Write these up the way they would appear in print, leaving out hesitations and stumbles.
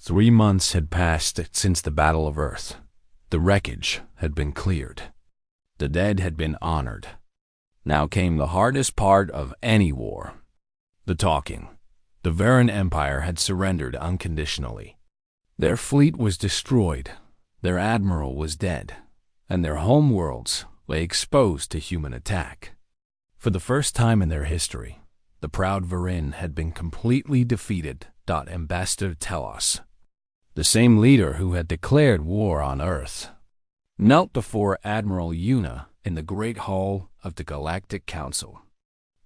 3 months had passed since the Battle of Earth. The wreckage had been cleared. The dead had been honored. Now came the hardest part of any war. The talking. The Varan Empire had surrendered unconditionally. Their fleet was destroyed, their admiral was dead, and their homeworlds lay exposed to human attack. For the first time in their history, the proud Varin had been completely defeated. Ambassador Telos, the same leader who had declared war on Earth, knelt before Admiral Una in the Great Hall of the Galactic Council.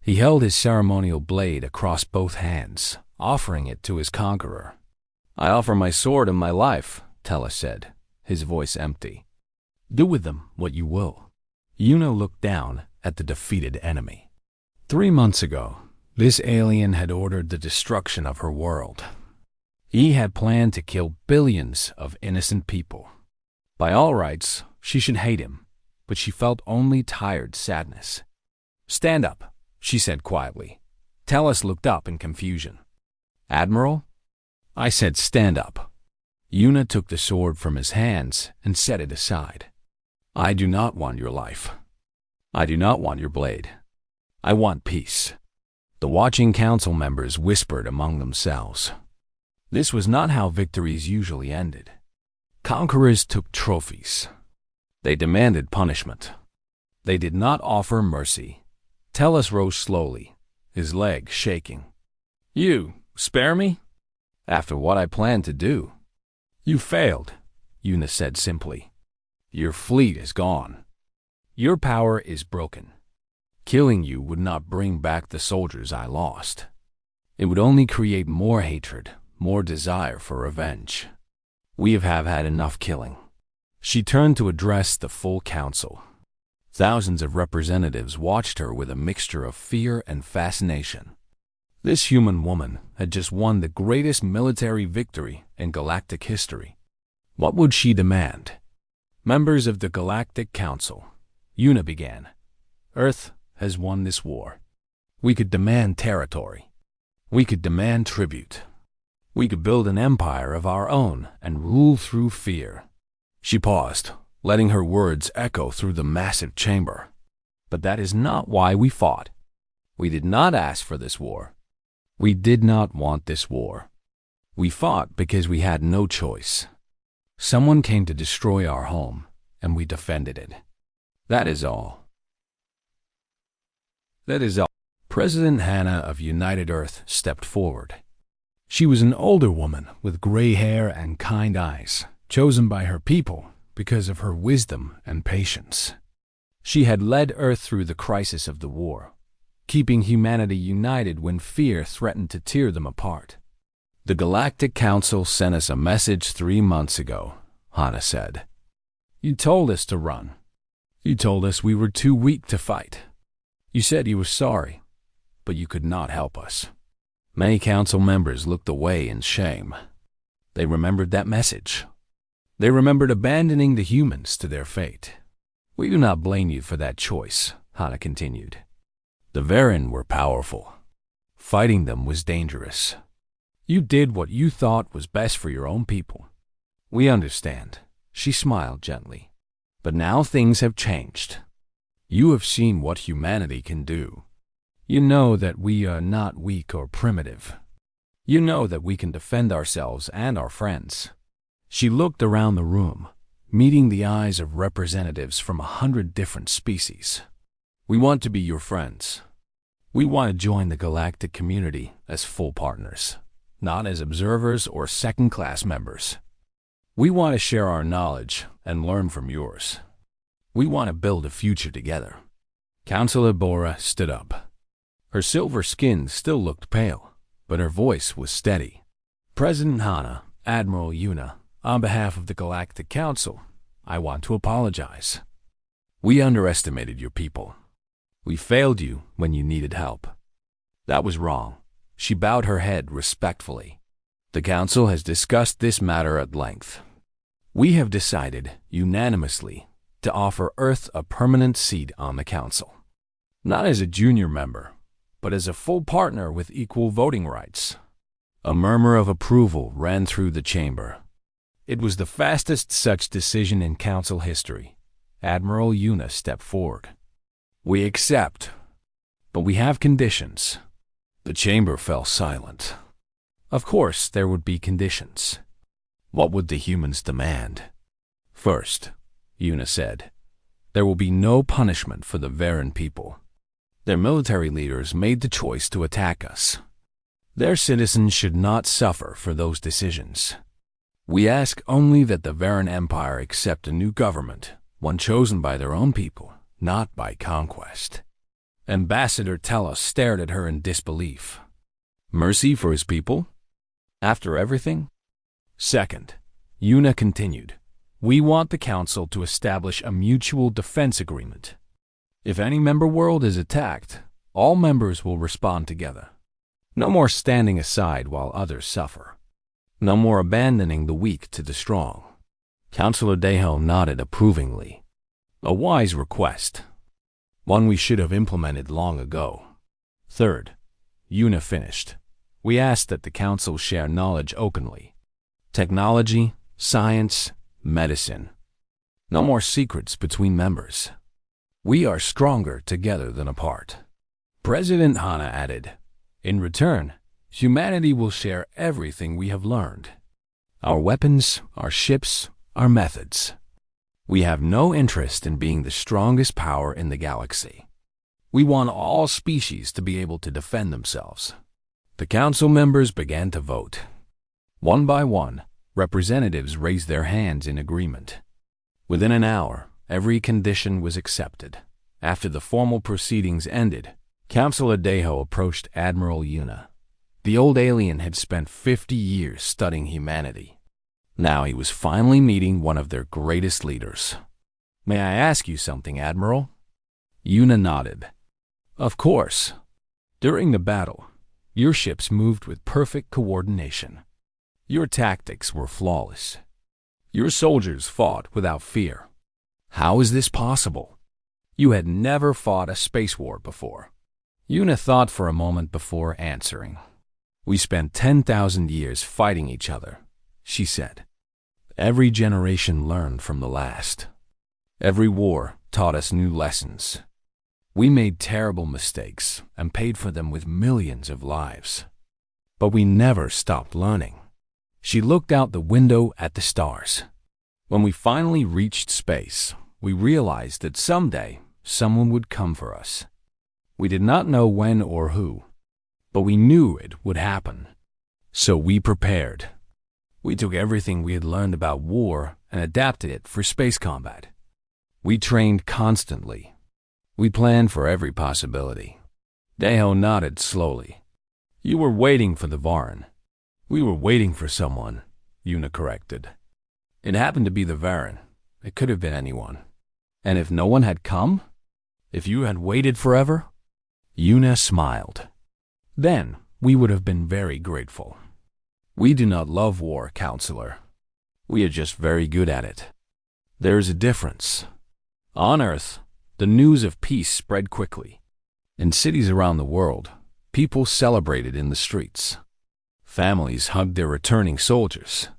He held his ceremonial blade across both hands, offering it to his conqueror. "I offer my sword and my life," Telos said, his voice empty. "Do with them what you will." Una looked down at the defeated enemy. 3 months ago, this alien had ordered the destruction of her world. He had planned to kill billions of innocent people. By all rights, she should hate him, but she felt only tired sadness. "Stand up," she said quietly. Telos looked up in confusion. "Admiral?" "I said stand up." Una took the sword from his hands and set it aside. "I do not want your life. I do not want your blade. I want peace." The watching council members whispered among themselves. This was not how victories usually ended. Conquerors took trophies. They demanded punishment. They did not offer mercy. Telos rose slowly, his leg shaking. "You spare me? After what I planned to do?" "You failed," Una said simply. "Your fleet is gone. Your power is broken. Killing you would not bring back the soldiers I lost. It would only create more hatred, more desire for revenge. We have had enough killing." She turned to address the full council. Thousands of representatives watched her with a mixture of fear and fascination. This human woman had just won the greatest military victory in galactic history. What would she demand? "Members of the Galactic Council," Una began. "Earth has won this war. We could demand territory. We could demand tribute. We could build an empire of our own and rule through fear." She paused, letting her words echo through the massive chamber. "But that is not why we fought. We did not ask for this war. We did not want this war. We fought because we had no choice. Someone came to destroy our home, and we defended it. That is all. That is all." President Hannah of United Earth stepped forward. She was an older woman with gray hair and kind eyes, chosen by her people because of her wisdom and patience. She had led Earth through the crisis of the war, keeping humanity united when fear threatened to tear them apart. "The Galactic Council sent us a message 3 months ago," Hannah said. "You told us to run. You told us we were too weak to fight. You said you were sorry, but you could not help us." Many council members looked away in shame. They remembered that message. They remembered abandoning the humans to their fate. "We do not blame you for that choice," Hannah continued. "The Varan were powerful. Fighting them was dangerous. You did what you thought was best for your own people. We understand." She smiled gently. "But now things have changed. You have seen what humanity can do. You know that we are not weak or primitive. You know that we can defend ourselves and our friends." She looked around the room, meeting the eyes of representatives from 100 different species. "We want to be your friends. We want to join the galactic community as full partners, not as observers or second-class members. We want to share our knowledge and learn from yours. We want to build a future together." Councilor Bora stood up. Her silver skin still looked pale, but her voice was steady. "President Hannah, Admiral Una, on behalf of the Galactic Council, I want to apologize. We underestimated your people. We failed you when you needed help. That was wrong." She bowed her head respectfully. "The Council has discussed this matter at length. We have decided, unanimously, to offer Earth a permanent seat on the Council. Not as a junior member, but as a full partner with equal voting rights. A murmur of approval ran through the chamber. It was the fastest such decision in council history. Admiral Una stepped forward. "We accept, but we have conditions." The chamber fell silent. Of course, there would be conditions. What would the humans demand? "First," Una said, "there will be no punishment for the Varen people. Their military leaders made the choice to attack us. Their citizens should not suffer for those decisions. We ask only that the Varen Empire accept a new government, one chosen by their own people, not by conquest." Ambassador Telos stared at her in disbelief. Mercy for his people? After everything? "Second," Una continued, "we want the Council to establish a mutual defense agreement. If any member world is attacked, all members will respond together. No more standing aside while others suffer. No more abandoning the weak to the strong." Councilor Deho nodded approvingly. A wise request. One we should have implemented long ago. "Third," Una finished, "we ask that the Council share knowledge openly. Technology, science, medicine. No more secrets between members. We are stronger together than apart." President Hana added, "In return, humanity will share everything we have learned. Our weapons, our ships, our methods. We have no interest in being the strongest power in the galaxy. We want all species to be able to defend themselves." The council members began to vote. One by one, representatives raised their hands in agreement. Within an hour, every condition was accepted. After the formal proceedings ended, Councilor Deho approached Admiral Una. The old alien had spent 50 years studying humanity. Now he was finally meeting one of their greatest leaders. "May I ask you something, Admiral?" Una nodded. "Of course. During the battle, your ships moved with perfect coordination. Your tactics were flawless. Your soldiers fought without fear. How is this possible? You had never fought a space war before." Una thought for a moment before answering. "We spent 10,000 years fighting each other," she said. "Every generation learned from the last. Every war taught us new lessons. We made terrible mistakes and paid for them with millions of lives. But we never stopped learning." She looked out the window at the stars. "When we finally reached space, we realized that someday someone would come for us. We did not know when or who, but we knew it would happen. So we prepared. We took everything we had learned about war and adapted it for space combat. We trained constantly. We planned for every possibility." Deho nodded slowly. "You were waiting for the Varen." "We were waiting for someone," Una corrected. "It happened to be the Varen. It could have been anyone. And if no one had come? If you had waited forever?" Una smiled. "Then we would have been very grateful. We do not love war, Counselor. We are just very good at it. There is a difference. On Earth, the news of peace spread quickly. In cities around the world, people celebrated in the streets. Families hugged their returning soldiers.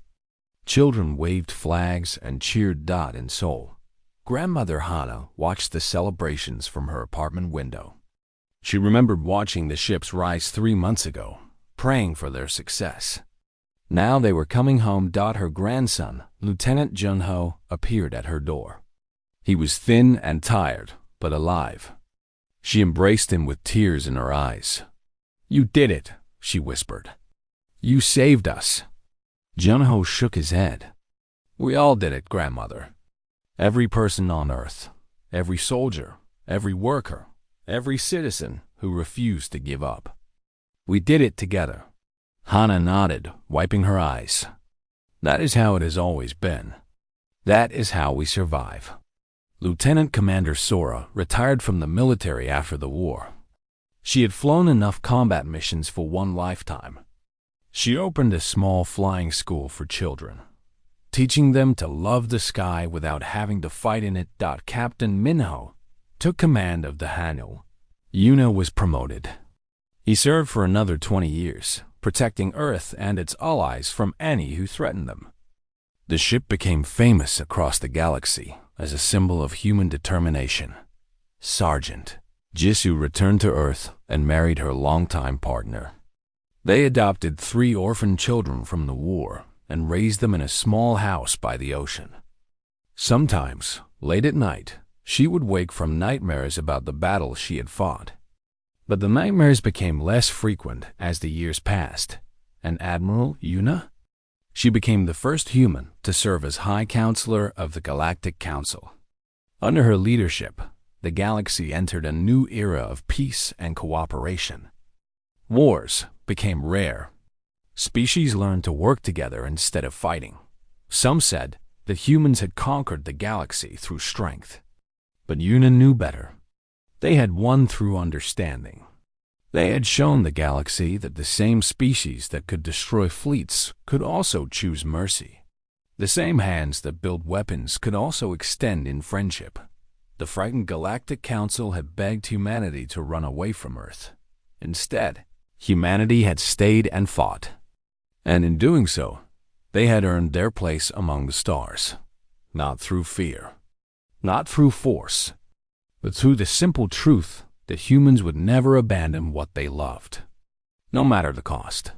Children waved flags and cheered Dot and Sol. Grandmother Hana watched the celebrations from her apartment window. She remembered watching the ships rise 3 months ago, praying for their success. Now they were coming home. Her grandson, Lieutenant Junho, appeared at her door. He was thin and tired, but alive. She embraced him with tears in her eyes. "You did it," she whispered. "You saved us." Junho shook his head. "We all did it, Grandmother. Every person on Earth, every soldier, every worker, every citizen who refused to give up. We did it together." Hana nodded, wiping her eyes. "That is how it has always been. That is how we survive." Lieutenant Commander Sora retired from the military after the war. She had flown enough combat missions for one lifetime. She opened a small flying school for children, teaching them to love the sky without having to fight in it. Captain Minho took command of the Hanul. Una was promoted. He served for another 20 years, protecting Earth and its allies from any who threatened them. The ship became famous across the galaxy as a symbol of human determination. Sergeant Jisoo returned to Earth and married her longtime partner. They adopted 3 orphan children from the war and raised them in a small house by the ocean. Sometimes, late at night, she would wake from nightmares about the battles she had fought. But the nightmares became less frequent as the years passed, and Admiral Yuna? She became the first human to serve as High Counselor of the Galactic Council. Under her leadership, the galaxy entered a new era of peace and cooperation. Wars became rare. Species learned to work together instead of fighting. Some said that humans had conquered the galaxy through strength. But Yuna knew better. They had won through understanding. They had shown the galaxy that the same species that could destroy fleets could also choose mercy. The same hands that build weapons could also extend in friendship. The Frightened Galactic Council had begged humanity to run away from Earth. Instead, humanity had stayed and fought. And in doing so, they had earned their place among the stars. Not through fear, not through force, but through the simple truth that humans would never abandon what they loved. No matter the cost.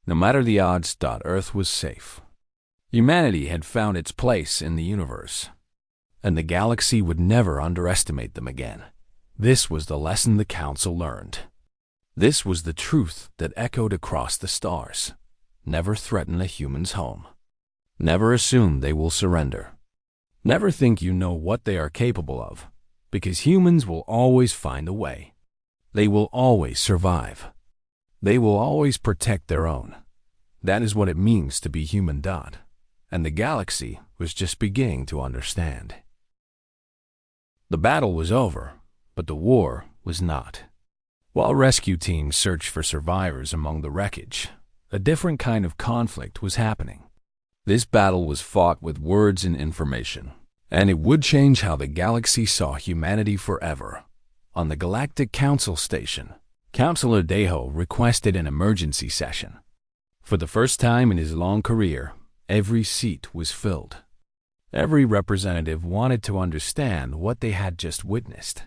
No matter the odds, Earth was safe. Humanity had found its place in the universe, and the galaxy would never underestimate them again. This was the lesson the Council learned. This was the truth that echoed across the stars. Never threaten a human's home. Never assume they will surrender. Never think you know what they are capable of, because humans will always find a way. They will always survive. They will always protect their own. That is what it means to be human. And the galaxy was just beginning to understand. The battle was over, but the war was not. While rescue teams searched for survivors among the wreckage, a different kind of conflict was happening. This battle was fought with words and information, and it would change how the galaxy saw humanity forever. On the Galactic Council station, Counselor Deho requested an emergency session. For the first time in his long career, every seat was filled. Every representative wanted to understand what they had just witnessed.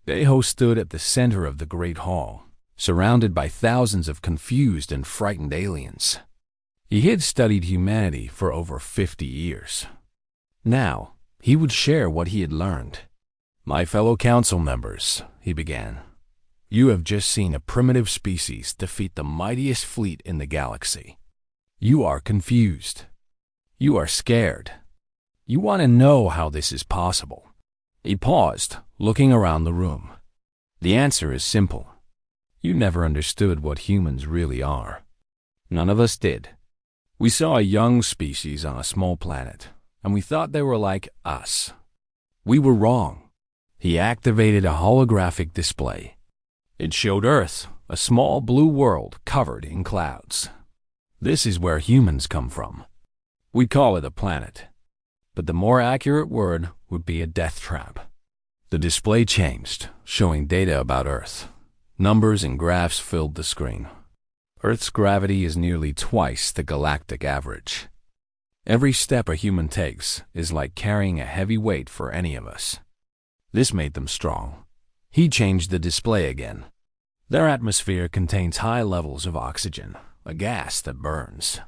Deho stood at the center of the Great Hall, surrounded by thousands of confused and frightened aliens. He had studied humanity for over 50 years. Now, he would share what he had learned. "My fellow council members," he began, "you have just seen a primitive species defeat the mightiest fleet in the galaxy. You are confused. You are scared. You want to know how this is possible." He paused, looking around the room. "The answer is simple. You never understood what humans really are. None of us did. We saw a young species on a small planet, and we thought they were like us. We were wrong." He activated a holographic display. It showed Earth, a small blue world covered in clouds. This is where humans come from. We call it a planet, but the more accurate word would be a death trap. The display changed, showing data about Earth. Numbers and graphs filled the screen. Earth's gravity is nearly twice the galactic average. Every step a human takes is like carrying a heavy weight for any of us. This made them strong. He changed the display again. Their atmosphere contains high levels of oxygen, a gas that burns.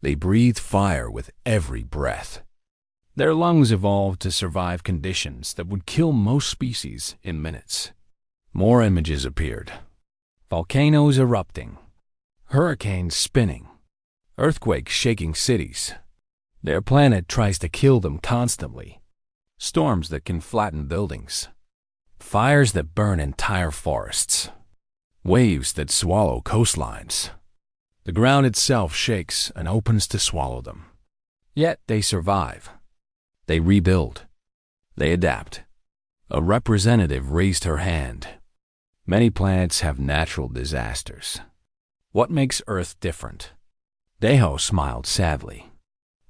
They breathe fire with every breath. Their lungs evolved to survive conditions that would kill most species in minutes. More images appeared. Volcanoes erupting, hurricanes spinning, earthquakes shaking cities. Their planet tries to kill them constantly. Storms that can flatten buildings. Fires that burn entire forests. Waves that swallow coastlines. The ground itself shakes and opens to swallow them. Yet they survive. They rebuild. They adapt. A representative raised her hand. "Many planets have natural disasters. What makes Earth different?" Deho smiled sadly.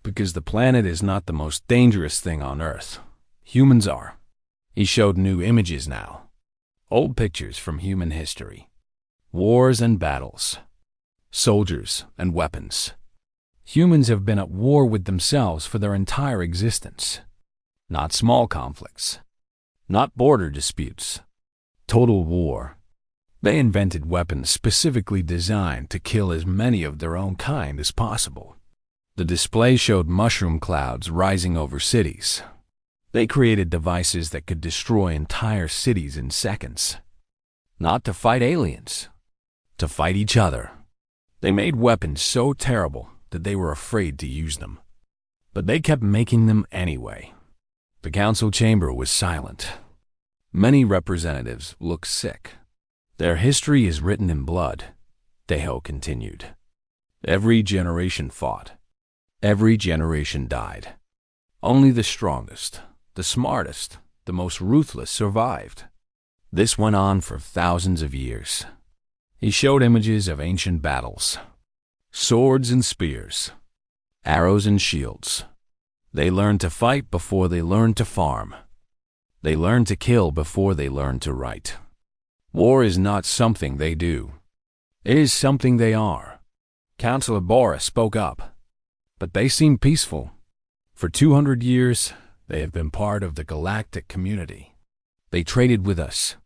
"Because the planet is not the most dangerous thing on Earth. Humans are." He showed new images now. Old pictures from human history. Wars and battles. soldiers, and weapons. Humans have been at war with themselves for their entire existence. Not small conflicts. Not border disputes. Total war. They invented weapons specifically designed to kill as many of their own kind as possible. The display showed mushroom clouds rising over cities. They created devices that could destroy entire cities in seconds. Not to fight aliens. To fight each other. They made weapons so terrible that they were afraid to use them. But they kept making them anyway. The council chamber was silent. Many representatives looked sick. Their history is written in blood, Deho continued. Every generation fought. Every generation died. Only the strongest, the smartest, the most ruthless survived. This went on for thousands of years. He showed images of ancient battles. Swords and spears. Arrows and shields. They learned to fight before they learned to farm. They learned to kill before they learned to write. War is not something they do. It is something they are. Councillor Bora spoke up. But they seem peaceful. For 200 years, they have been part of the galactic community. They traded with us.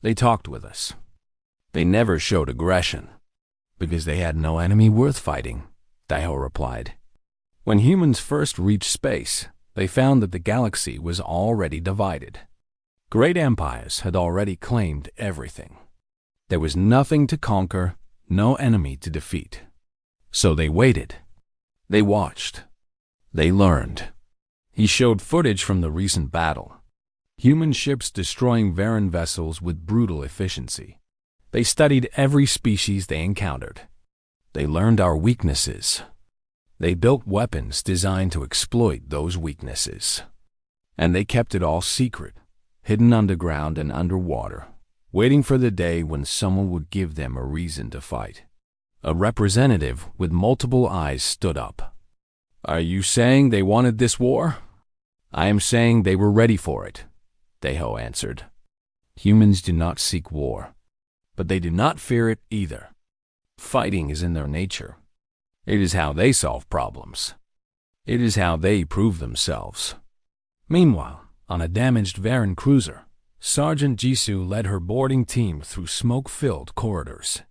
They talked with us. They never showed aggression. Because they had no enemy worth fighting, Daiho replied. When humans first reached space, they found that the galaxy was already divided. Great empires had already claimed everything. There was nothing to conquer, no enemy to defeat. So they waited. They watched. They learned. He showed footage from the recent battle. Human ships destroying Varan vessels with brutal efficiency. They studied every species they encountered. They learned our weaknesses. They built weapons designed to exploit those weaknesses. And they kept it all secret, hidden underground and underwater, waiting for the day when someone would give them a reason to fight. A representative with multiple eyes stood up. Are you saying they wanted this war? I am saying they were ready for it, Deho answered. Humans do not seek war, but they do not fear it either. Fighting is in their nature. It is how they solve problems. It is how they prove themselves. Meanwhile, on a damaged Varan cruiser, Sergeant Jisoo led her boarding team through smoke-filled corridors.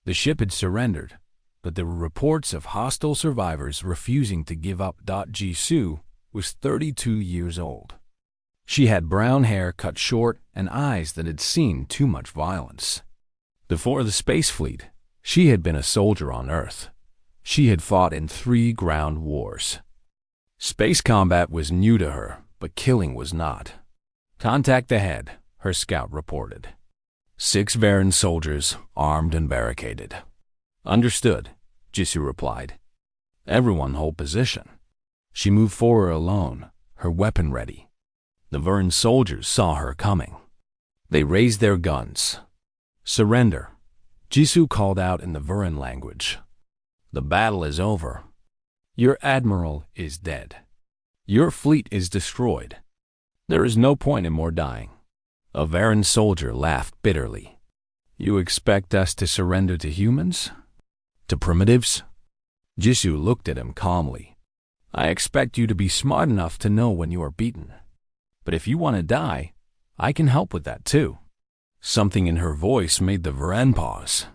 The ship had surrendered, but there were reports of hostile survivors refusing to give up. Jisoo was 32 years old. She had brown hair cut short and eyes that had seen too much violence. Before the space fleet, she had been a soldier on Earth. She had fought in 3 ground wars. Space combat was new to her, but killing was not. Contact ahead, her scout reported. 6 Varan soldiers, armed and barricaded. Understood, Jisoo replied. Everyone hold position. She moved forward alone, her weapon ready. The Varan soldiers saw her coming. They raised their guns. Surrender, Jisoo called out in the Varan language. The battle is over. Your admiral is dead. Your fleet is destroyed. There is no point in more dying. A Varan soldier laughed bitterly. You expect us to surrender to humans? To primitives? Jisoo looked at him calmly. I expect you to be smart enough to know when you are beaten. But if you want to die, I can help with that too. Something in her voice made the Varan pause.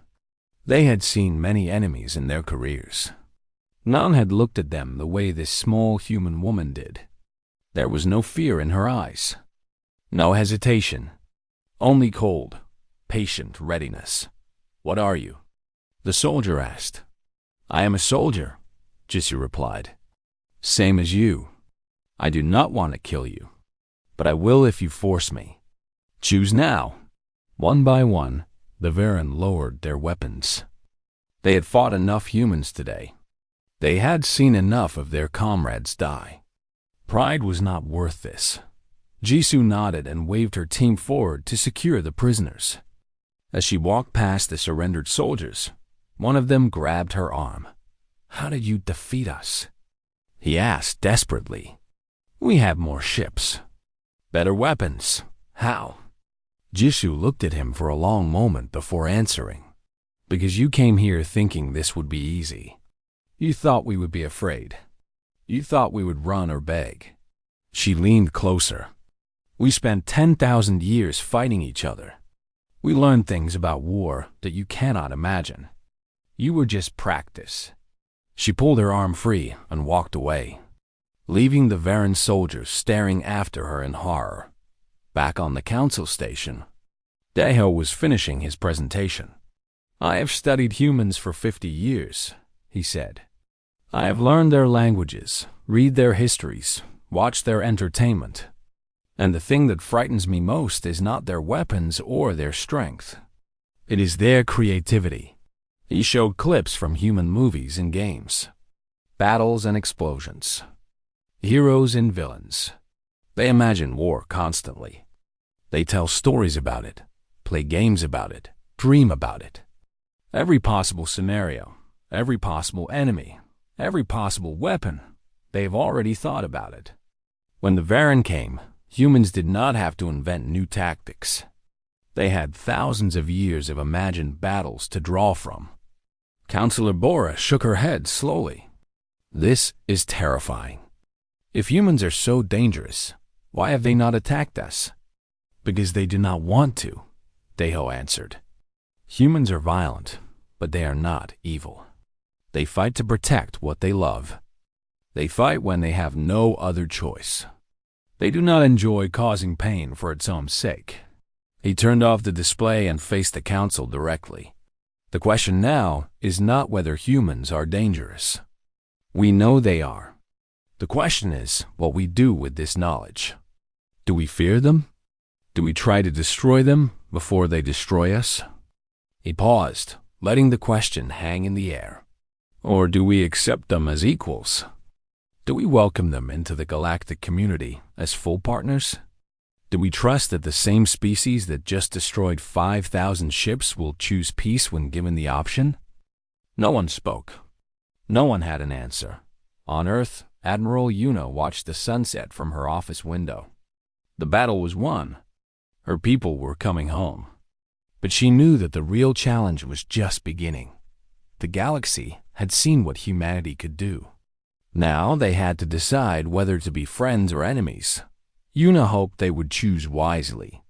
They had seen many enemies in their careers. None had looked at them the way this small human woman did. There was no fear in her eyes. No hesitation. Only cold, patient readiness. What are you? The soldier asked. I am a soldier, Jisoo replied. Same as you. I do not want to kill you, but I will if you force me. Choose now. One by one, the Varan lowered their weapons. They had fought enough humans today. They had seen enough of their comrades die. Pride was not worth this. Jisoo nodded and waved her team forward to secure the prisoners. As she walked past the surrendered soldiers, one of them grabbed her arm. How did you defeat us? He asked desperately. We have more ships. Better weapons. How? Jisoo looked at him for a long moment before answering. Because you came here thinking this would be easy. You thought we would be afraid. You thought we would run or beg. She leaned closer. We spent 10,000 years fighting each other. We learned things about war that you cannot imagine. You were just practice. She pulled her arm free and walked away, leaving the Varan soldiers staring after her in horror. Back on the council station, Deho was finishing his presentation. I have studied humans for 50 years, he said. I have learned their languages, read their histories, watch their entertainment. And the thing that frightens me most is not their weapons or their strength. It is their creativity. He showed clips from human movies and games. Battles and explosions. Heroes and villains. They imagine war constantly. They tell stories about it, play games about it, dream about it. Every possible scenario, every possible enemy, every possible weapon, they've already thought about it. When the Varan came, humans did not have to invent new tactics. They had thousands of years of imagined battles to draw from. Counselor Bora shook her head slowly. This is terrifying. If humans are so dangerous, why have they not attacked us? Because they do not want to, Deho answered. Humans are violent, but they are not evil. They fight to protect what they love. They fight when they have no other choice. They do not enjoy causing pain for its own sake. He turned off the display and faced the council directly. The question now is not whether humans are dangerous. We know they are. The question is what we do with this knowledge. Do we fear them? Do we try to destroy them before they destroy us? He paused, letting the question hang in the air. Or do we accept them as equals? Do we welcome them into the galactic community as full partners? Do we trust that the same species that just destroyed 5,000 ships will choose peace when given the option? No one spoke. No one had an answer. On Earth, Admiral Yuna watched the sunset from her office window. The battle was won. Her people were coming home. But she knew that the real challenge was just beginning. The galaxy had seen what humanity could do. Now they had to decide whether to be friends or enemies. Yuna hoped they would choose wisely,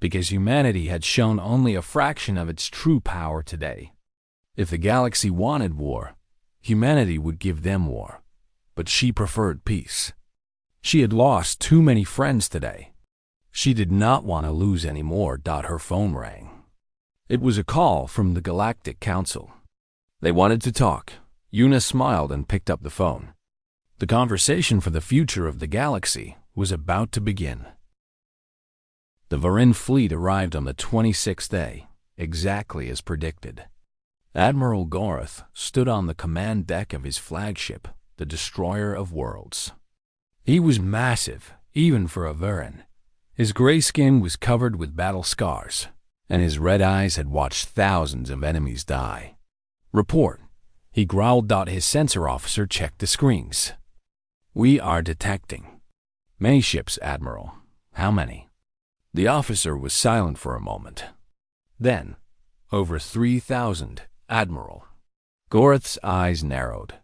because humanity had shown only a fraction of its true power today. If the galaxy wanted war, humanity would give them war, but she preferred peace. She had lost too many friends today. She did not want to lose any more. Her phone rang. It was a call from the Galactic Council. They wanted to talk. Yuna smiled and picked up the phone. The conversation for the future of the galaxy was about to begin. The Varan fleet arrived on the 26th day, exactly as predicted. Admiral Gorath stood on the command deck of his flagship, the Destroyer of Worlds. He was massive, even for a Varan. His gray skin was covered with battle scars, and his red eyes had watched thousands of enemies die. Report, he growled. His sensor officer checked the screens. We are detecting. Many ships, Admiral. How many? The officer was silent for a moment. Then, over 3,000, Admiral. Gorath's eyes narrowed.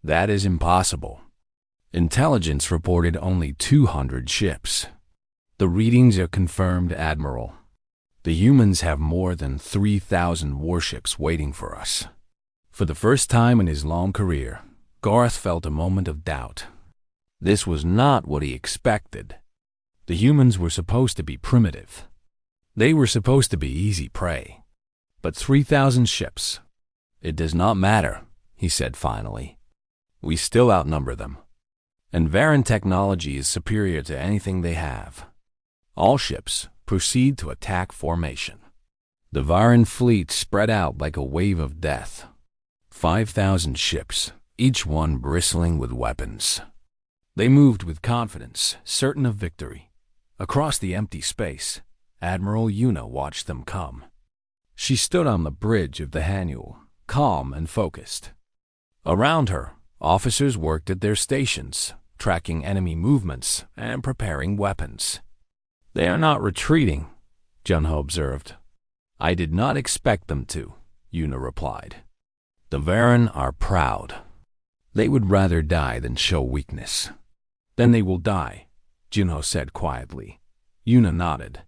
That is impossible. Intelligence reported only 200 ships. The readings are confirmed, Admiral. The humans have more than 3,000 warships waiting for us. For the first time in his long career, Gorath felt a moment of doubt. This was not what he expected. The humans were supposed to be primitive. They were supposed to be easy prey. But 3,000 ships. It does not matter, he said finally. We still outnumber them. And Varan technology is superior to anything they have. All ships proceed to attack formation. The Varan fleet spread out like a wave of death. 5,000 ships, each one bristling with weapons. They moved with confidence, certain of victory. Across the empty space, Admiral Yuna watched them come. She stood on the bridge of the Hanul, calm and focused. Around her, officers worked at their stations, tracking enemy movements and preparing weapons. They are not retreating, Junho observed. I did not expect them to, Una replied. The Varen are proud. They would rather die than show weakness. Then they will die, Junho said quietly. Una nodded.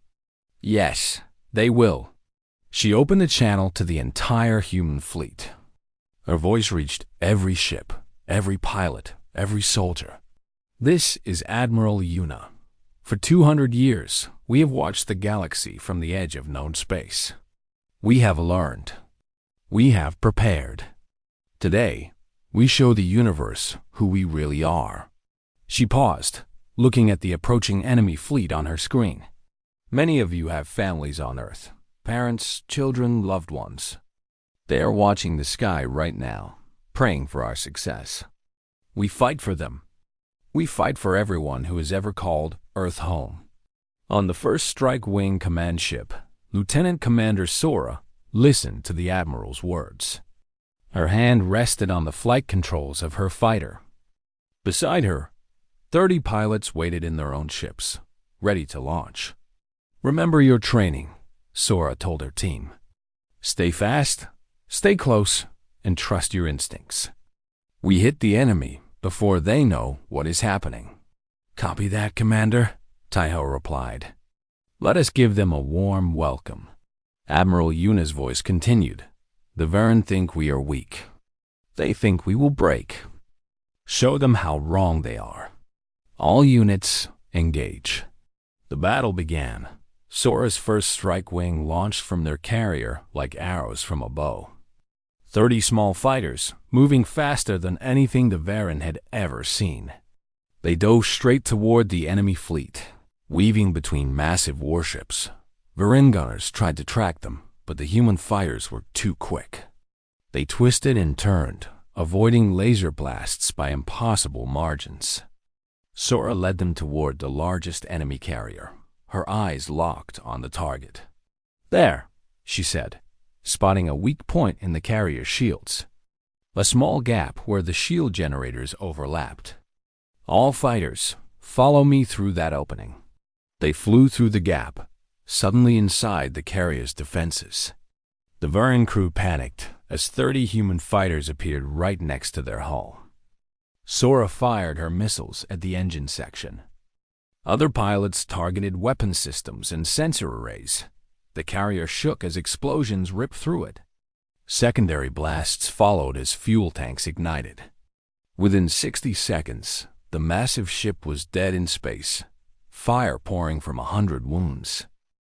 Yes, they will. She opened the channel to the entire human fleet. Her voice reached every ship, every pilot, every soldier. This is Admiral Una. For 200 years, we have watched the galaxy from the edge of known space. We have learned. We have prepared. Today, we show the universe who we really are. She paused, looking at the approaching enemy fleet on her screen. Many of you have families on Earth, parents, children, loved ones. They are watching the sky right now, praying for our success. We fight for them. We fight for everyone who has ever called Earth home. On the first Strike Wing command ship, Lieutenant Commander Sora listened to the Admiral's words. Her hand rested on the flight controls of her fighter. Beside her, 30 pilots waited in their own ships, ready to launch. Remember your training, Sora told her team. Stay fast, stay close, and trust your instincts. We hit the enemy before they know what is happening. Copy that, Commander, Taiho replied. Let us give them a warm welcome. Admiral Una's voice continued. The Varen think we are weak. They think we will break. Show them how wrong they are. All units, engage. The battle began. Sora's first strike wing launched from their carrier like arrows from a bow. 30 small fighters, moving faster than anything the Varen had ever seen. They dove straight toward the enemy fleet, weaving between massive warships. Varen gunners tried to track them, but the human fighters were too quick. They twisted and turned, avoiding laser blasts by impossible margins. Sora led them toward the largest enemy carrier, her eyes locked on the target. There, she said, spotting a weak point in the carrier's shields. A small gap where the shield generators overlapped. All fighters, follow me through that opening. They flew through the gap, suddenly inside the carrier's defenses. The Varen crew panicked as 30 human fighters appeared right next to their hull. Sora fired her missiles at the engine section. Other pilots targeted weapon systems and sensor arrays. The carrier shook as explosions ripped through it. Secondary blasts followed as fuel tanks ignited. Within 60 seconds, the massive ship was dead in space, fire pouring from 100 wounds.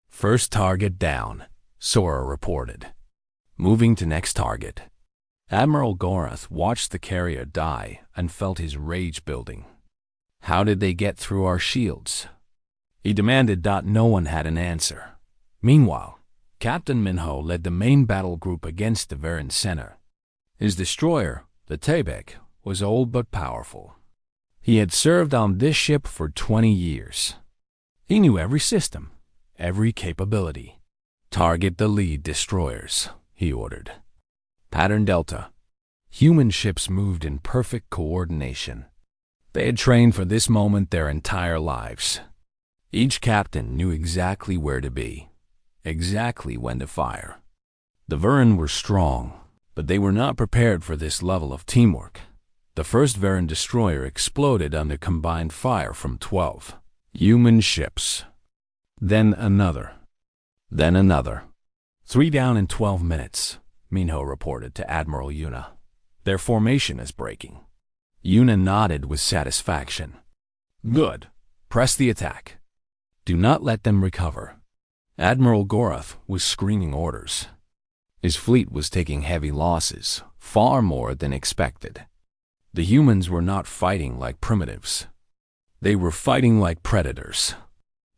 First target down, Sora reported. Moving to next target. Admiral Gorath watched the carrier die and felt his rage building. How did they get through our shields? He demanded. No one had an answer. Meanwhile, Captain Minho led the main battle group against the Varen center. His destroyer, the Tebek, was old but powerful. He had served on this ship for 20 years. He knew every system, every capability. Target the lead destroyers, he ordered. Pattern Delta. Human ships moved in perfect coordination. They had trained for this moment their entire lives. Each captain knew exactly where to be, exactly when to fire. The Varen were strong, but they were not prepared for this level of teamwork. The first Varen destroyer exploded under combined fire from 12 human ships. Then another. Then another. 3 down in 12 minutes, Minho reported to Admiral Una. Their formation is breaking. Una nodded with satisfaction. Good. Press the attack. Do not let them recover. Admiral Gorath was screaming orders. His fleet was taking heavy losses, far more than expected. The humans were not fighting like primitives. They were fighting like predators.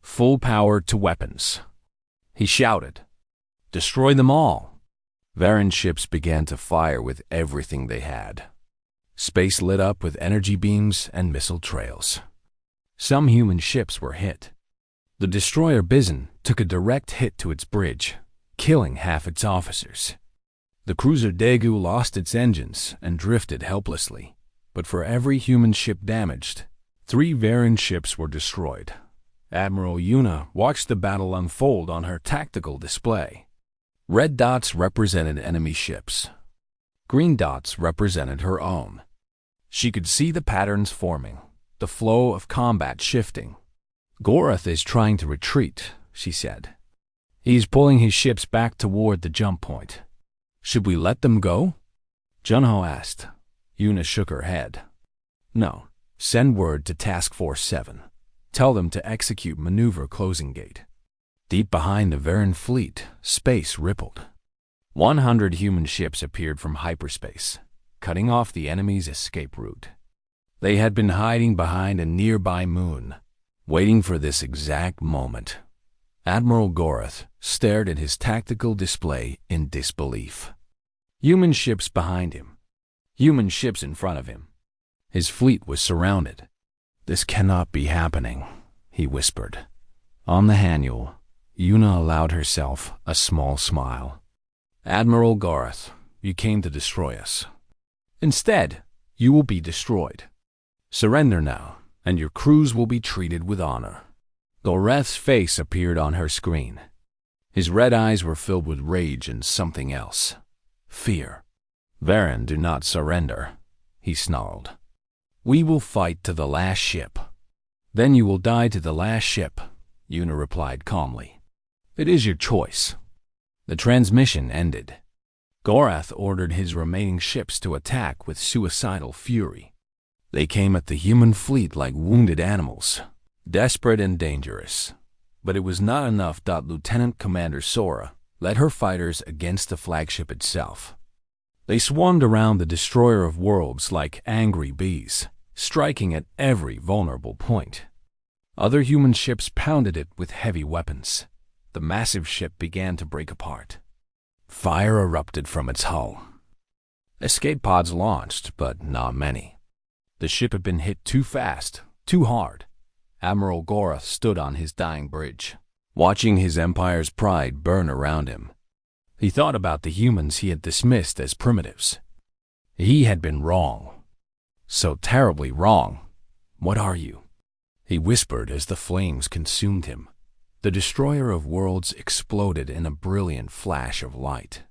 Full power to weapons. He shouted, "Destroy them all!" Varen ships began to fire with everything they had. Space lit up with energy beams and missile trails. Some human ships were hit. The destroyer Bizon took a direct hit to its bridge, killing half its officers. The cruiser Daegu lost its engines and drifted helplessly. But for every human ship damaged, 3 Varen ships were destroyed. Admiral Una watched the battle unfold on her tactical display. Red dots represented enemy ships. Green dots represented her own. She could see the patterns forming, the flow of combat shifting. "Gorath is trying to retreat," she said. "He's pulling his ships back toward the jump point. Should we let them go?" Junho asked. Yuna shook her head. "No. Send word to Task Force 7. Tell them to execute maneuver closing gate." Deep behind the Varen fleet, space rippled. 100 human ships appeared from hyperspace, cutting off the enemy's escape route. They had been hiding behind a nearby moon, waiting for this exact moment. Admiral Gorath stared at his tactical display in disbelief. Human ships behind him. Human ships in front of him. His fleet was surrounded. "This cannot be happening," he whispered. On the Haniel, Yuna allowed herself a small smile. "Admiral Gorath, you came to destroy us. Instead, you will be destroyed. Surrender now, and your crews will be treated with honor." Gorath's face appeared on her screen. His red eyes were filled with rage and something else. Fear. "Varen do not surrender," he snarled. "We will fight to the last ship." "Then you will die to the last ship," Yuna replied calmly. "It is your choice." The transmission ended. Gorath ordered his remaining ships to attack with suicidal fury. They came at the human fleet like wounded animals, desperate and dangerous. But it was not enough. Lieutenant Commander Sora led her fighters against the flagship itself. They swarmed around the destroyer of worlds like angry bees, striking at every vulnerable point. Other human ships pounded it with heavy weapons. The massive ship began to break apart. Fire erupted from its hull. Escape pods launched, but not many. The ship had been hit too fast, too hard. Admiral Gorath stood on his dying bridge, watching his empire's pride burn around him. He thought about the humans he had dismissed as primitives. He had been wrong. So terribly wrong. "What are you?" he whispered as the flames consumed him. The destroyer of worlds exploded in a brilliant flash of light.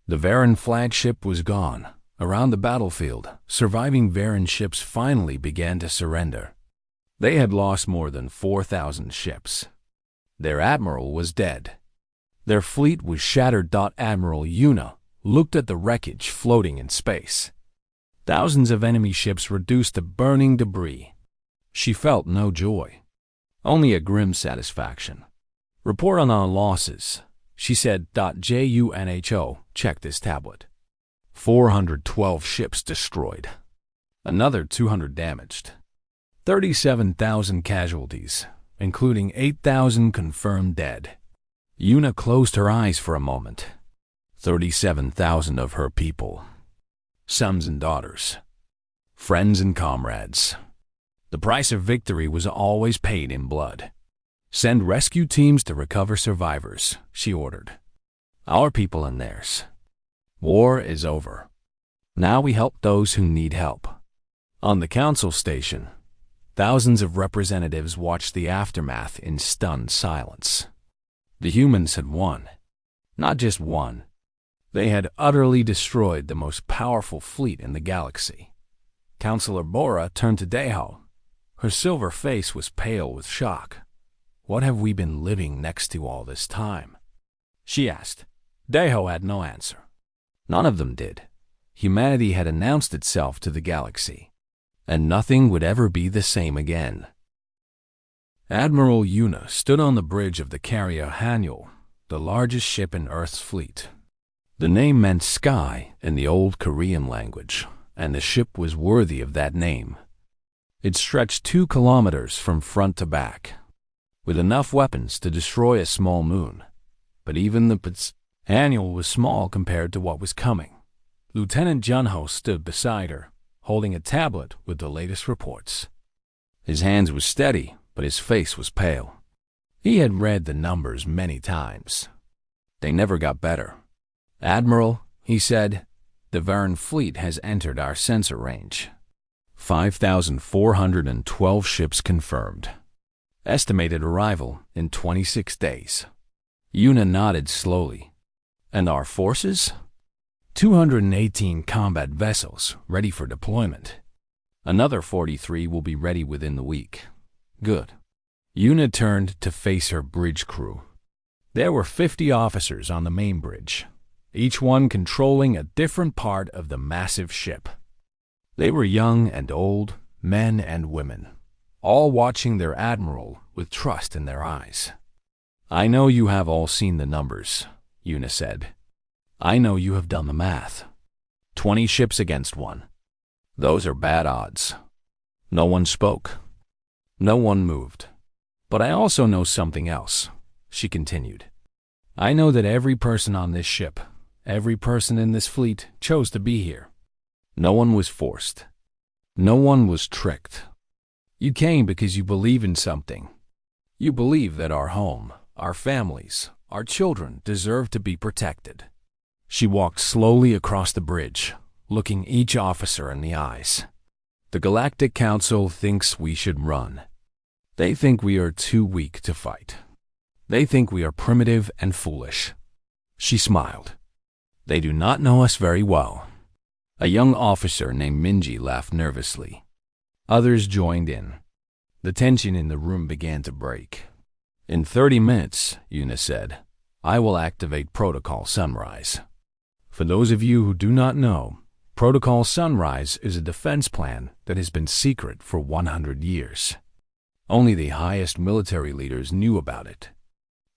The Varen flagship was gone. Around the battlefield, surviving Varen ships finally began to surrender. They had lost more than 4,000 ships. Their admiral was dead. Their fleet was shattered. Admiral Yuna looked at the wreckage floating in space. Thousands of enemy ships reduced to burning debris. She felt no joy, only a grim satisfaction. "Report on our losses," she said. "Junho, check this tablet. 412 ships destroyed. Another 200 damaged. 37,000 casualties, including 8,000 confirmed dead." Yuna closed her eyes for a moment. 37,000 of her people. Sons and daughters. Friends and comrades. The price of victory was always paid in blood. "Send rescue teams to recover survivors," she ordered. "Our people and theirs. War is over. Now we help those who need help." On the council station, thousands of representatives watched the aftermath in stunned silence. The humans had won. Not just won. They had utterly destroyed the most powerful fleet in the galaxy. Counselor Bora turned to Deho. Her silver face was pale with shock. "What have we been living next to all this time?" she asked. Deho had no answer. None of them did. Humanity had announced itself to the galaxy, and nothing would ever be the same again. Admiral Yuna stood on the bridge of the carrier Haniel, the largest ship in Earth's fleet. The name meant sky in the old Korean language, and the ship was worthy of that name. It stretched 2 kilometers from front to back, with enough weapons to destroy a small moon. But even the Haniel was small compared to what was coming. Lieutenant Junho stood beside her, holding a tablet with the latest reports. His hands were steady, but his face was pale. He had read the numbers many times. They never got better. "Admiral," he said, "the Varen fleet has entered our sensor range. 5,412 ships confirmed. Estimated arrival in 26 days. Yuna nodded slowly. And our forces? 218 combat vessels ready for deployment. Another 43 will be ready within the week. Good. Una turned to face her bridge crew. There were 50 officers on the main bridge, each one controlling a different part of the massive ship. They were young and old, men and women, all watching their admiral with trust in their eyes. I know you have all seen the numbers, Una said. I know you have done the math. 20 ships against 1. Those are bad odds. No one spoke. No one moved. But I also know something else, she continued. I know that every person on this ship, every person in this fleet chose to be here. No one was forced. No one was tricked. You came because you believe in something. You believe that our home, our families, our children deserve to be protected. She walked slowly across the bridge, looking each officer in the eyes. The Galactic Council thinks we should run. They think we are too weak to fight. They think we are primitive and foolish. She smiled. They do not know us very well. A young officer named Minji laughed nervously. Others joined in. The tension in the room began to break. In 30 minutes, Una said, I will activate Protocol Sunrise. For those of you who do not know, Protocol Sunrise is a defense plan that has been secret for 100 years. Only the highest military leaders knew about it.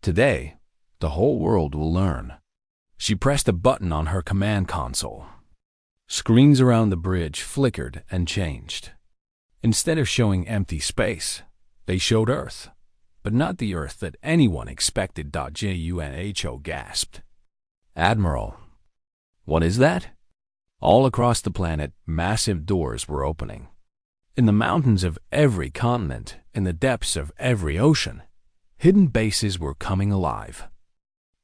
Today, the whole world will learn. She pressed a button on her command console. Screens around the bridge flickered and changed. Instead of showing empty space, they showed Earth, but not the Earth that anyone expected. Junho gasped. Admiral. What is that? All across the planet, massive doors were opening. In the mountains of every continent, in the depths of every ocean, hidden bases were coming alive.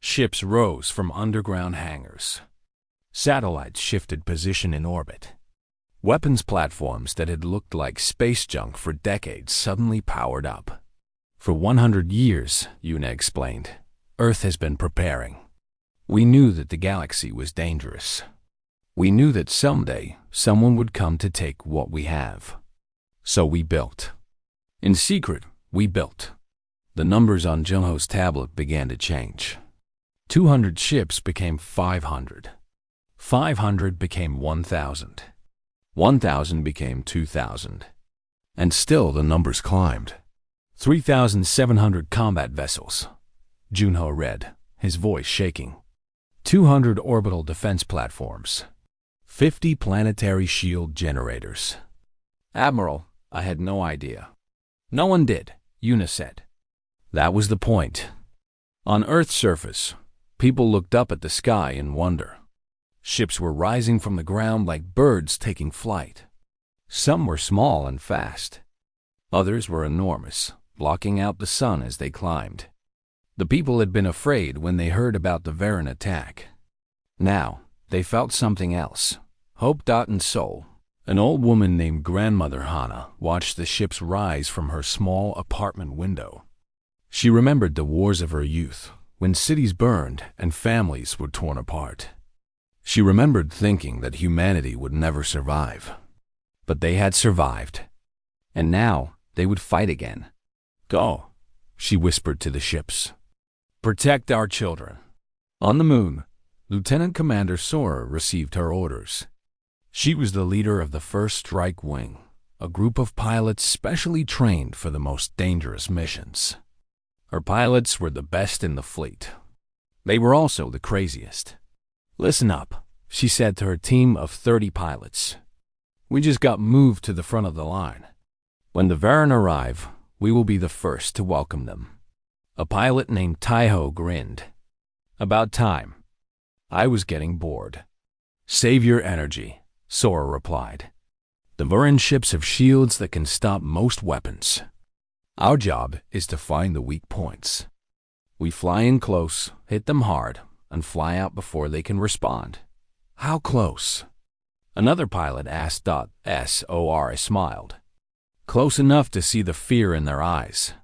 Ships rose from underground hangars. Satellites shifted position in orbit. Weapons platforms that had looked like space junk for decades suddenly powered up. For 100 years, Una explained, Earth has been preparing. We knew that the galaxy was dangerous. We knew that someday someone would come to take what we have. So we built. In secret, we built. The numbers on Junho's tablet began to change. 200 ships became 500. 500 became 1,000. 1,000 became 2,000. And still the numbers climbed. 3,700 combat vessels. Junho read, his voice shaking. 200 orbital defense platforms. 50 planetary shield generators. Admiral, I had no idea. No one did, Una said. That was the point. On Earth's surface, people looked up at the sky in wonder. Ships were rising from the ground like birds taking flight. Some were small and fast. Others were enormous, blocking out the sun as they climbed. The people had been afraid when they heard about the Varen attack. Now, they felt something else. Hope and soul. An old woman named Grandmother Hana watched the ships rise from her small apartment window. She remembered the wars of her youth, when cities burned and families were torn apart. She remembered thinking that humanity would never survive. But they had survived. And now they would fight again. Go, she whispered to the ships. Protect our children. On the moon, Lieutenant Commander Sora received her orders. She was the leader of the First Strike Wing, a group of pilots specially trained for the most dangerous missions. Her pilots were the best in the fleet. They were also the craziest. Listen up, she said to her team of 30 pilots. We just got moved to the front of the line. When the Varen arrive, we will be the first to welcome them. A pilot named Taiho grinned. About time. I was getting bored. Save your energy, Sora replied. The Varen ships have shields that can stop most weapons. Our job is to find the weak points. We fly in close, hit them hard, and fly out before they can respond. How close? Another pilot asked. Sora smiled. Close enough to see the fear in their eyes.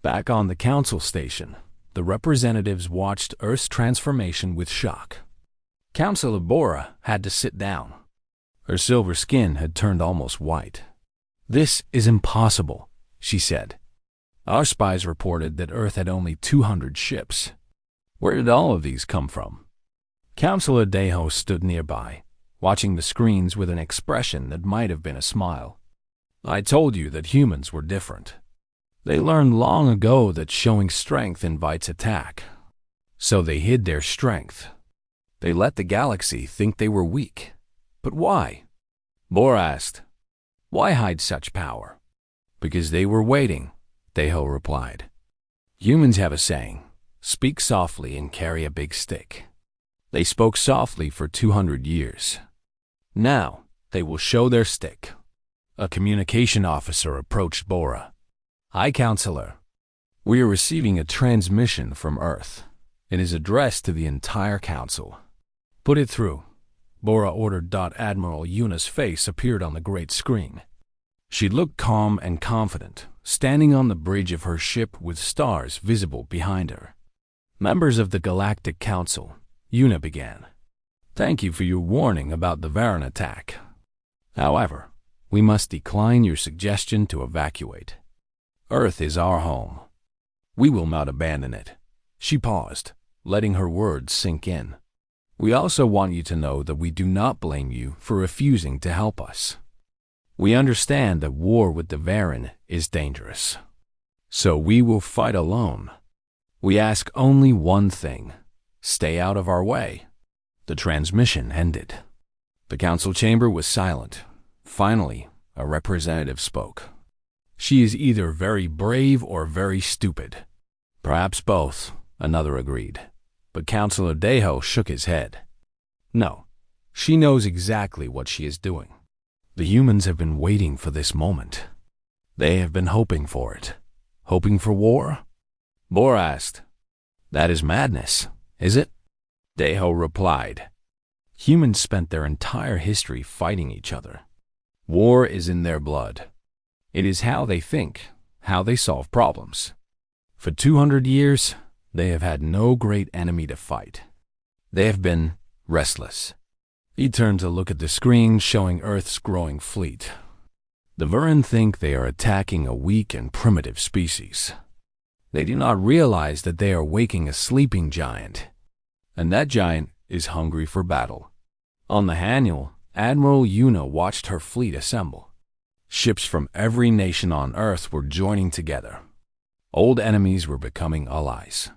Back on the council station, the representatives watched Earth's transformation with shock. Councilor Bora had to sit down. Her silver skin had turned almost white. "This is impossible," she said. "Our spies reported that Earth had only 200 ships. Where did all of these come from?" Councilor Deho stood nearby, watching the screens with an expression that might have been a smile. "I told you that humans were different. They learned long ago that showing strength invites attack. So they hid their strength. They let the galaxy think they were weak. But why?" Bor asked. "Why hide such power?" "Because they were waiting," Deho replied. "Humans have a saying, speak softly and carry a big stick." They spoke softly for 200 years. Now they will show their stick. A communication officer approached Bora. "Hi, Counselor. We are receiving a transmission from Earth. It is addressed to the entire Council." "Put it through," Bora ordered. Admiral Yuna's face appeared on the great screen. She looked calm and confident, standing on the bridge of her ship with stars visible behind her. "Members of the Galactic Council," Yuna began. "Thank you for your warning about the Varan attack. However, we must decline your suggestion to evacuate. Earth is our home. We will not abandon it." She paused, letting her words sink in. "We also want you to know that we do not blame you for refusing to help us. We understand that war with the Varan is dangerous. So we will fight alone. We ask only one thing: stay out of our way." The transmission ended. The council chamber was silent. Finally, a representative spoke. "She is either very brave or very stupid." "Perhaps both," another agreed. But Councilor Deho shook his head. "No, she knows exactly what she is doing. The humans have been waiting for this moment. They have been hoping for it." "Hoping for war?" Bor asked. "That is madness, is it?" Deho replied. "Humans spent their entire history fighting each other. War is in their blood. It is how they think, how they solve problems. For 200 years, they have had no great enemy to fight. They have been restless." He turned to look at the screen showing Earth's growing fleet. "The Varan think they are attacking a weak and primitive species. They do not realize that they are waking a sleeping giant, and that giant is hungry for battle." On the Haniel, Admiral Yuna watched her fleet assemble. Ships from every nation on Earth were joining together. Old enemies were becoming allies.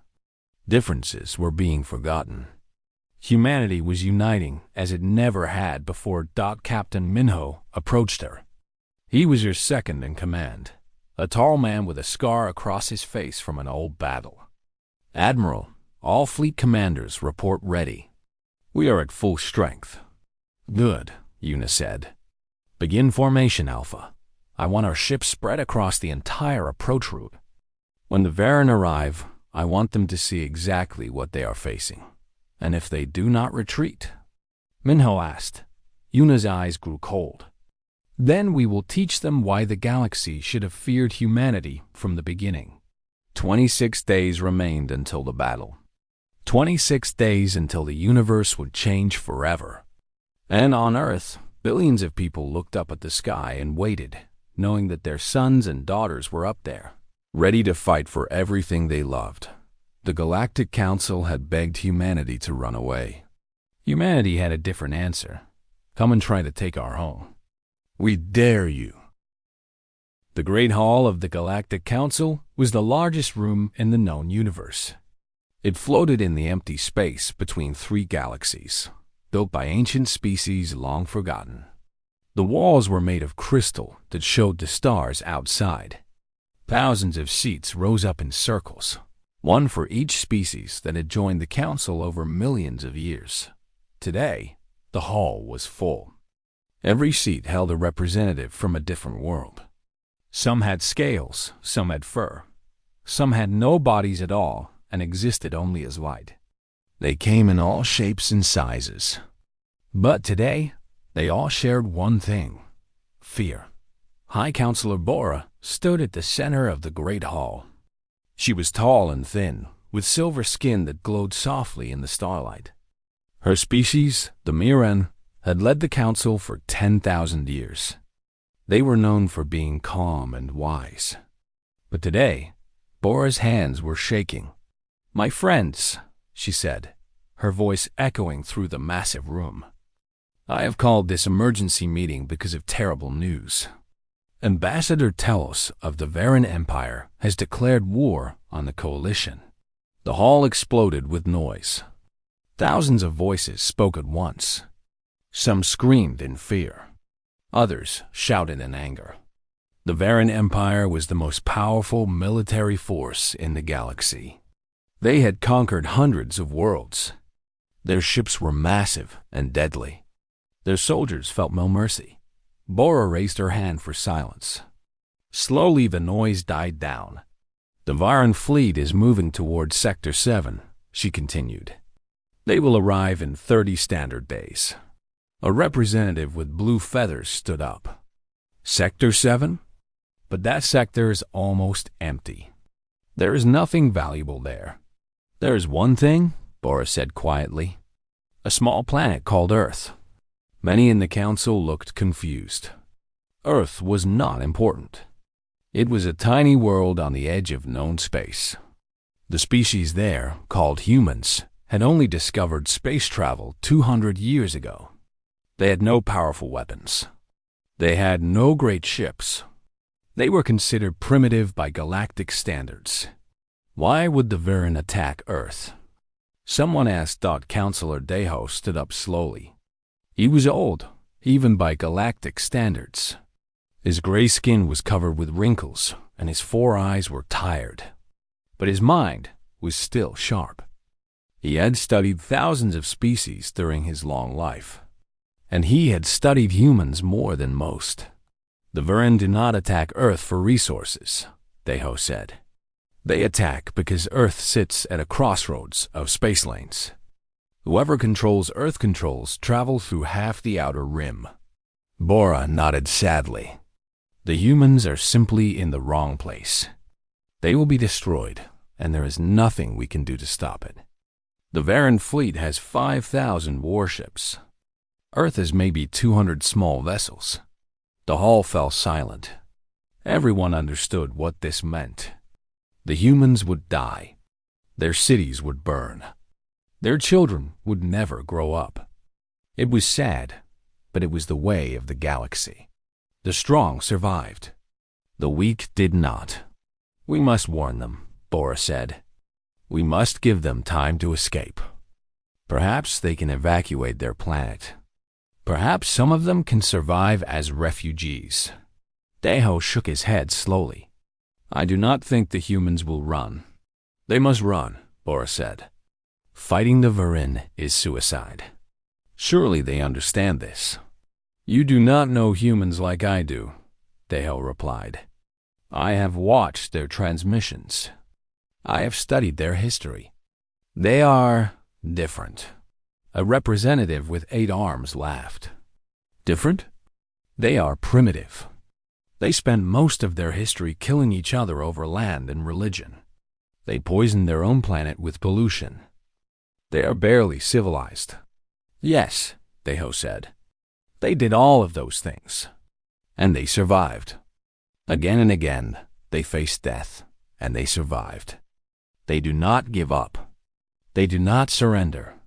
Differences were being forgotten. Humanity was uniting as it never had before. Captain Minho approached her. He was her second in command, a tall man with a scar across his face from an old battle. "Admiral, all fleet commanders report ready. We are at full strength." "Good," Yuna said. "Begin formation, Alpha. I want our ships spread across the entire approach route. When the Varan arrive, I want them to see exactly what they are facing. And if they do not retreat," Minho asked. Yuna's eyes grew cold. "Then we will teach them why the galaxy should have feared humanity from the beginning." 26 days remained until the battle. 26 days until the universe would change forever. And on Earth, billions of people looked up at the sky and waited, knowing that their sons and daughters were up there, ready to fight for everything they loved. The Galactic Council had begged humanity to run away. Humanity had a different answer. "Come and try to take our home. We dare you." The Great Hall of the Galactic Council was the largest room in the known universe. It floated in the empty space between 3 galaxies, built by ancient species long forgotten. The walls were made of crystal that showed the stars outside. Thousands of seats rose up in circles, one for each species that had joined the council over millions of years. Today, the hall was full. Every seat held a representative from a different world. Some had scales, some had fur. Some had no bodies at all and existed only as light. They came in all shapes and sizes. But today, they all shared one thing: fear. High Counselor Bora stood at the center of the Great Hall. She was tall and thin, with silver skin that glowed softly in the starlight. Her species, the Miran, had led the council for 10,000 years. They were known for being calm and wise. But today, Bora's hands were shaking. "My friends," she said, her voice echoing through the massive room. "I have called this emergency meeting because of terrible news. Ambassador Telos of the Varan Empire has declared war on the coalition." The hall exploded with noise. Thousands of voices spoke at once. Some screamed in fear. Others shouted in anger. The Varan Empire was the most powerful military force in the galaxy. They had conquered hundreds of worlds. Their ships were massive and deadly. Their soldiers felt no mercy. Bora raised her hand for silence. Slowly the noise died down. "The Varan fleet is moving towards Sector 7, she continued. "They will arrive in 30 standard days." A representative with blue feathers stood up. "Sector 7? But that sector is almost empty. There is nothing valuable there." "There is one thing," Bora said quietly. "A small planet called Earth." Many in the council looked confused. Earth was not important. It was a tiny world on the edge of known space. The species there, called humans, had only discovered space travel 200 years ago. They had no powerful weapons. They had no great ships. They were considered primitive by galactic standards. Why would the Varan attack Earth? Someone asked. Councilor Deho stood up slowly. He was old, even by galactic standards. His gray skin was covered with wrinkles, and his 4 eyes were tired. But his mind was still sharp. He had studied thousands of species during his long life, and he had studied humans more than most. "The Varan do not attack Earth for resources," Deho said. "They attack because Earth sits at a crossroads of space lanes. Whoever controls Earth controls travel through half the outer rim." Bora nodded sadly. "The humans are simply in the wrong place. They will be destroyed, and there is nothing we can do to stop it. The Varan fleet has 5,000 warships. Earth has maybe 200 small vessels." The hall fell silent. Everyone understood what this meant. The humans would die. Their cities would burn. Their children would never grow up. It was sad, but it was the way of the galaxy. The strong survived. The weak did not. "We must warn them," Bora said. "We must give them time to escape. Perhaps they can evacuate their planet. Perhaps some of them can survive as refugees." Deho shook his head slowly. "I do not think the humans will run." "They must run," Bora said. "Fighting the Varan is suicide. Surely they understand this." "You do not know humans like I do," Deho replied. "I have watched their transmissions. I have studied their history. They are different." A representative with 8 arms laughed. "Different? They are primitive. They spend most of their history killing each other over land and religion. They poison their own planet with pollution. They are barely civilized." "Yes," Deho said. "They did all of those things. And they survived. Again and again, they faced death, and they survived. They do not give up. They do not surrender.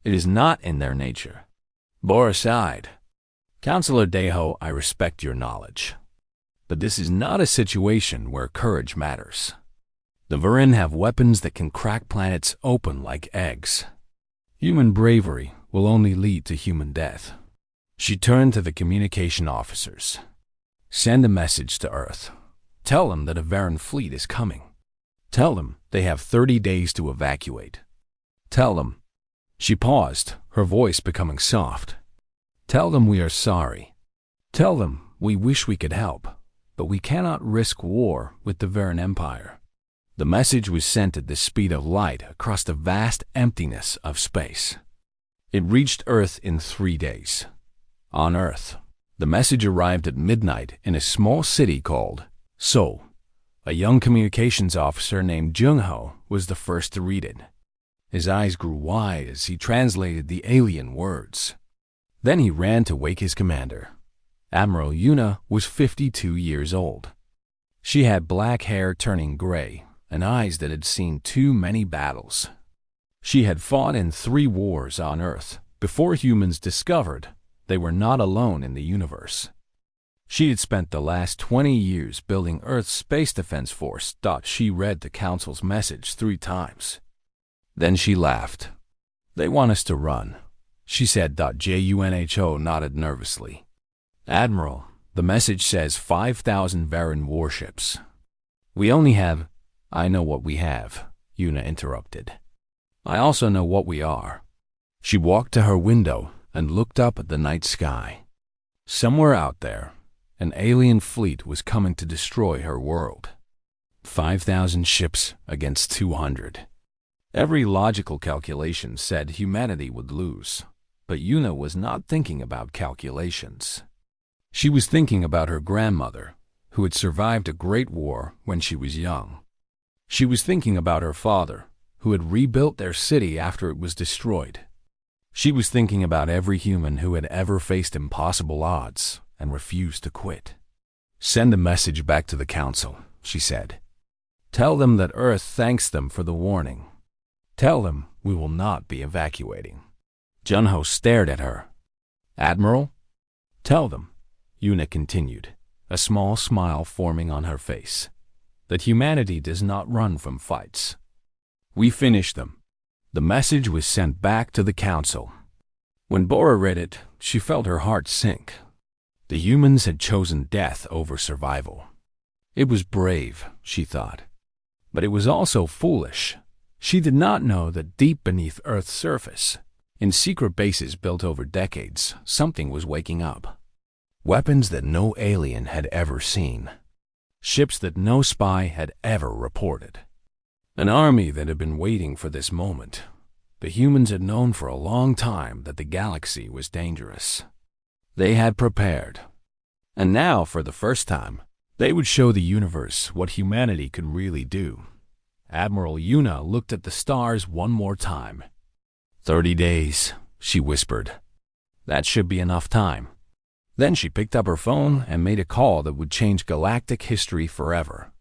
It is not in their nature." Bora sighed. "Councilor Deho, I respect your knowledge. But this is not a situation where courage matters. The Varan have weapons that can crack planets open like eggs. Human bravery will only lead to human death." She turned to the communication officers. "Send a message to Earth. Tell them that a Varan fleet is coming. Tell them they have 30 days to evacuate. Tell them—" She paused, her voice becoming soft. "Tell them we are sorry. Tell them we wish we could help, but we cannot risk war with the Varan Empire." The message was sent at the speed of light across the vast emptiness of space. It reached Earth in 3 days. On Earth, the message arrived at midnight in a small city called So, A young communications officer named Jung-ho was the first to read it. His eyes grew wide as he translated the alien words. Then he ran to wake his commander. Admiral Yuna was 52 years old. She had black hair turning gray and eyes that had seen too many battles. She had fought in 3 wars on Earth before humans discovered they were not alone in the universe. She had spent the last 20 years building Earth's space defense force. She read the Council's message 3 times. Then she laughed. "They want us to run," she said. Junho nodded nervously. "Admiral, the message says 5,000 Varan warships. We only have—" "I know what we have," Yuna interrupted. "I also know what we are." She walked to her window and looked up at the night sky. Somewhere out there, an alien fleet was coming to destroy her world. 5,000 ships against 200. Every logical calculation said humanity would lose, but Yuna was not thinking about calculations. She was thinking about her grandmother, who had survived a great war when she was young. She was thinking about her father, who had rebuilt their city after it was destroyed. She was thinking about every human who had ever faced impossible odds and refused to quit. "Send a message back to the Council," she said. "Tell them that Earth thanks them for the warning. Tell them we will not be evacuating." Junho stared at her. "Admiral?" "Tell them," Yuna continued, a small smile forming on her face, "that humanity does not run from fights. We finish them." The message was sent back to the Council. When Bora read it, she felt her heart sink. The humans had chosen death over survival. It was brave, she thought, but it was also foolish. She did not know that deep beneath Earth's surface, in secret bases built over decades, something was waking up. Weapons that no alien had ever seen. Ships that no spy had ever reported. An army that had been waiting for this moment. The humans had known for a long time that the galaxy was dangerous. They had prepared. And now, for the first time, they would show the universe what humanity could really do. Admiral Yuna looked at the stars one more time. 30 days, she whispered. That should be enough time. Then she picked up her phone and made a call that would change galactic history forever.